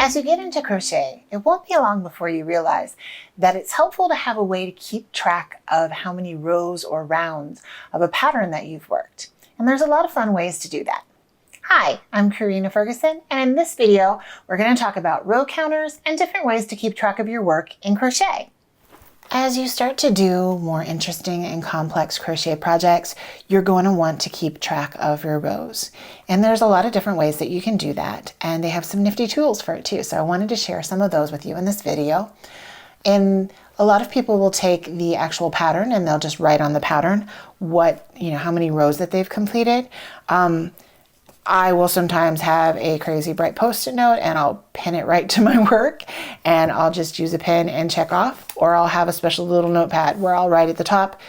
As you get into crochet, it won't be long before you realize that it's helpful to have a way to keep track of how many rows or rounds of a pattern that you've worked. And there's a lot of fun ways to do that. Hi, I'm Corrina Ferguson, and in this video, we're going to talk about row counters and different ways to keep track of your work in crochet. As you start to do more interesting and complex crochet projects, you're going to want to keep track of your rows. And there's a lot of different ways that you can do that, and they have some nifty tools for it too. So I wanted to share some of those with you in this video. And a lot of people will take the actual pattern and they'll just write on the pattern how many rows that they've completed. I will sometimes have a crazy bright post-it note and I'll pin it right to my work and I'll just use a pen and check off, or I'll have a special little notepad where I'll write at the top,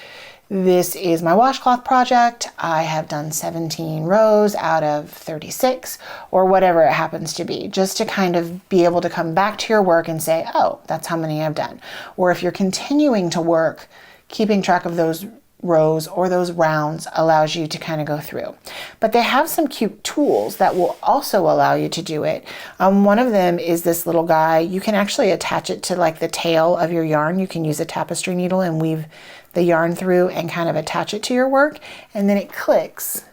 this is my washcloth project. I have done 17 rows out of 36 or whatever it happens to be, just to kind of be able to come back to your work and say, oh, that's how many I've done. Or if you're continuing to work, keeping track of those rows or those rounds allows you to kind of go through. But they have some cute tools that will also allow you to do it. One of them is this little guy. You can actually attach it to like the tail of your yarn. You can use a tapestry needle and weave the yarn through and kind of attach it to your work, and then it clicks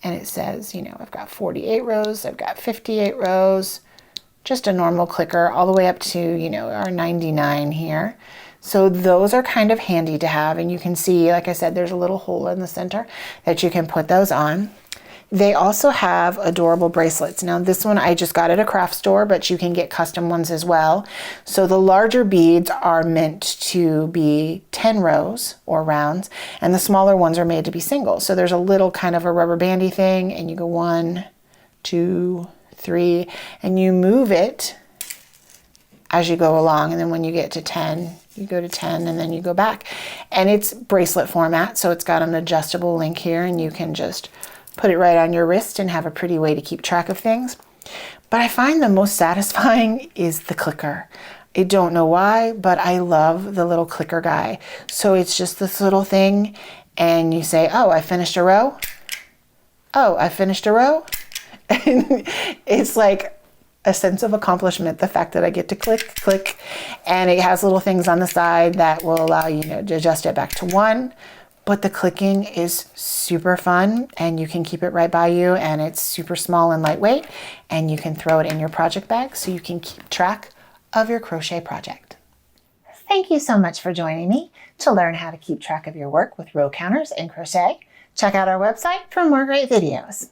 and it says, I've got 48 rows, I've got 58 rows, just a normal clicker all the way up to, our 99 here. So those are kind of handy to have, and you can see, like I said, there's a little hole in the center that you can put those on. They also have adorable bracelets. Now this one I just got at a craft store, but you can get custom ones as well. So the larger beads are meant to be 10 rows or rounds, and the smaller ones are made to be singles. So there's a little kind of a rubber bandy thing, and you go 1, 2, 3, and you move it as you go along, and then when you get to 10, you go to 10 and then you go back. And it's bracelet format, so it's got an adjustable link here and you can just put it right on your wrist and have a pretty way to keep track of things. But I find the most satisfying is the clicker. I don't know why, but I love the little clicker guy. So it's just this little thing and you say, oh, I finished a row. Oh, I finished a row. And it's like a sense of accomplishment, the fact that I get to click, and it has little things on the side that will allow you to adjust it back to 1. But the clicking is super fun and you can keep it right by you, and it's super small and lightweight, and you can throw it in your project bag so you can keep track of your crochet project. Thank you so much for joining me to learn how to keep track of your work with row counters and crochet. Check out our website for more great videos.